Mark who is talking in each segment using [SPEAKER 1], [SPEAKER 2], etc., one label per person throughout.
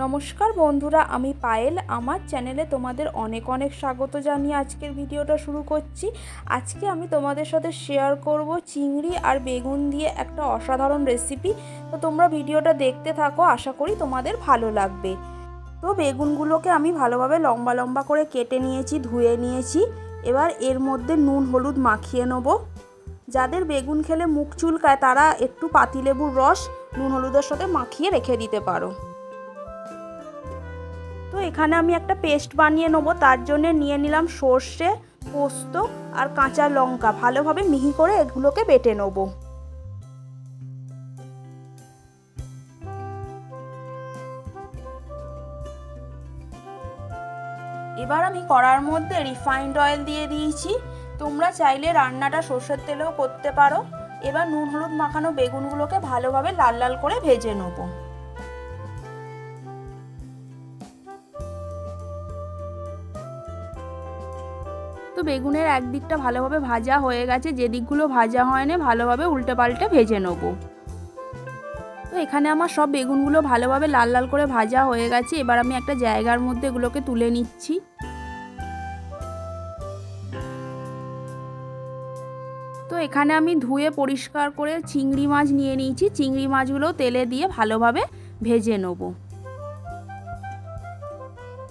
[SPEAKER 1] নমস্কার বন্ধুরা, আমি পায়েল। আমার চ্যানেলে তোমাদের অনেক অনেক স্বাগত জানিয়ে আজকের ভিডিওটা শুরু করছি। আজকে আমি তোমাদের সাথে শেয়ার করব চিংড়ি আর বেগুন দিয়ে একটা অসাধারণ রেসিপি। তো তোমরা ভিডিওটা দেখতে থাকো, আশা করি তোমাদের ভালো লাগবে। তো বেগুনগুলোকে আমি ভালোভাবে লম্বা লম্বা করে কেটে নিয়েছি, ধুয়ে নিয়েছি। এবার এর মধ্যে নুন হলুদ মাখিয়ে নেব। যাদের বেগুন খেলে মুখ চুলকায় তারা একটু পাতিলেবুর রস নুন হলুদের সাথে মাখিয়ে রেখে দিতে পারো। তো এখানে আমি একটা পেস্ট বানিয়ে নেবো। তার জন্য নিয়ে নিলাম সর্ষে, পোস্ত আর কাঁচা লঙ্কা। ভালোভাবে মিহি করে এগুলোকে বেটে নেবো। এবার আমি কড়ার মধ্যে রিফাইন্ড অয়েল দিয়ে দিয়েছি। তোমরা চাইলে রান্নাটা সর্ষের তেলেও করতে পারো। এবার নুন হলুদ মাখানো বেগুনগুলোকে ভালোভাবে লাল লাল করে ভেজে নেবো। তো বেগুনের একদিকটা ভালোভাবে ভাজা হয়ে গেছে, যে দিকগুলো ভাজা হয়নি ভালোভাবে উল্টে পাল্টে ভেজে নেব। তো এখানে আমার সব বেগুনগুলো ভালোভাবে লাল লাল করে ভাজা হয়ে গেছে। এবার আমি একটা জায়গার মধ্যে এগুলোকে তুলে নিচ্ছি। তো এখানে আমি ধুয়ে পরিষ্কার করে চিংড়ি মাছ নিয়ে নিয়েছি। চিংড়ি মাছগুলো তেলে দিয়ে ভালোভাবে ভেজে নেব।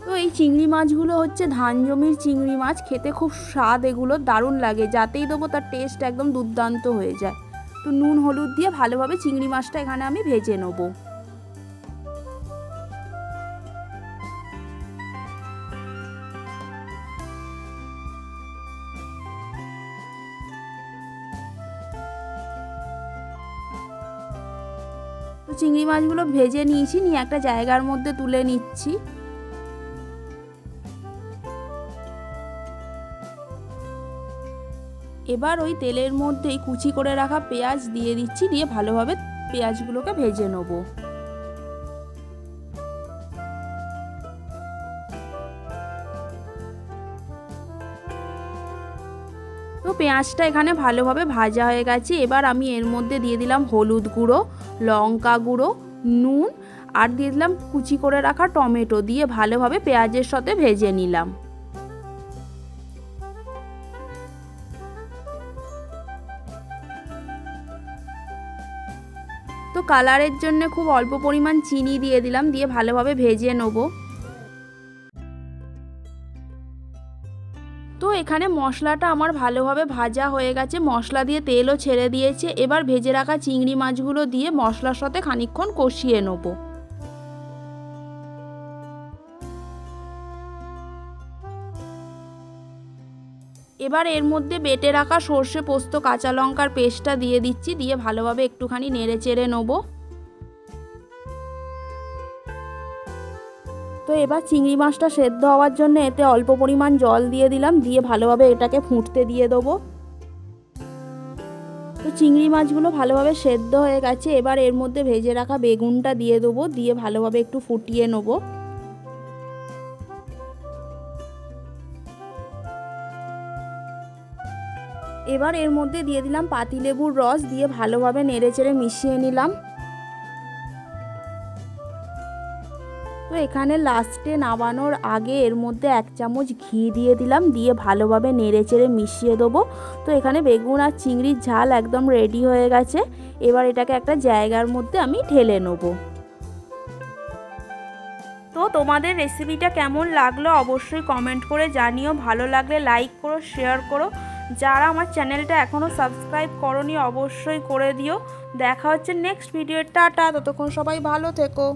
[SPEAKER 1] তো এই চিংড়ি মাছগুলো হচ্ছে ধান জমির চিংড়ি মাছ। খেতে খুব স্বাদ, এগুলো দারুণ লাগে। যাতেই দেবো তার টেস্ট একদম দুর্দান্ত হয়ে যায়। তো নুন হলুদ দিয়ে ভালোভাবে চিংড়ি মাছটা এখানে আমি ভেজে নেব। তো চিংড়ি মাছগুলো ভেজে নিয়েছি, নিয়ে একটা জায়গার মধ্যে তুলে নিচ্ছি। এবার ওই তেলের মধ্যেই কুচি করে রাখা পেঁয়াজ দিয়ে দিচ্ছি, দিয়ে ভালোভাবে পেঁয়াজগুলোকে ভেজে নেব। তো পেঁয়াজটা এখানে ভালোভাবে ভাজা হয়ে গেছে। এবার আমি এর মধ্যে দিয়ে দিলাম হলুদ গুঁড়ো, লঙ্কা গুঁড়ো, নুন আর দিয়ে দিলাম কুচি করে রাখা টমেটো, দিয়ে ভালোভাবে পেঁয়াজের সাথে ভেজে নিলাম। তো কালারের জন্য খুব অল্প পরিমাণ চিনি দিয়ে দিলাম, দিয়ে ভালোভাবে ভেজে নেব। তো এখানে মশলাটা আমার ভালোভাবে ভাজা হয়ে গেছে, মশলা দিয়ে তেলও ছেড়ে দিয়েছে। এবার ভেজে রাখা চিংড়ি মাছগুলো দিয়ে মশলার সাথে খানিকক্ষণ কষিয়ে নেব। এবার এর মধ্যে বেটে রাখা সর্ষে পোস্ত কাঁচা লঙ্কার পেস্টটা দিয়ে দিচ্ছি, দিয়ে ভালোভাবে একটুখানি নেড়ে চেড়ে নেব। তো এবার চিংড়ি মাছটা সেদ্ধ হওয়ার জন্য এতে অল্প পরিমাণ জল দিয়ে দিলাম, দিয়ে ভালোভাবে এটাকে ফুটতে দিয়ে দেবো। তো চিংড়ি মাছগুলো ভালোভাবে সেদ্ধ হয়ে গেছে। এবার এর মধ্যে ভেজে রাখা বেগুনটা দিয়ে দেবো, দিয়ে ভালোভাবে একটু ফুটিয়ে নেব। এবার এর মধ্যে দিয়ে দিলাম পাতিলেবুর রস, দিয়ে ভালোভাবে নেড়েচেড়ে মিশিয়ে নিলাম। তো এখানে লাস্টে নামানোর আগে এর মধ্যে 1 চামচ ঘি দিয়ে দিলাম, দিয়ে ভালোভাবে নেড়েচেড়ে মিশিয়ে দেবো। তো এখানে বেগুন আর চিংড়ির ঝাল একদম রেডি হয়ে গেছে। এবার এটাকে একটা জায়গার মধ্যে আমি ঢেলে নেব। তো তোমাদের রেসিপিটা কেমন লাগলো অবশ্যই কমেন্ট করে জানিও। ভালো লাগলে লাইক করো, শেয়ার করো। যারা আমার চ্যানেলটা এখনও সাবস্ক্রাইব করোনি অবশ্যই করে দিও। দেখা হচ্ছে নেক্সট ভিডিও। টাটা, ততক্ষণ সবাই ভালো থেকো।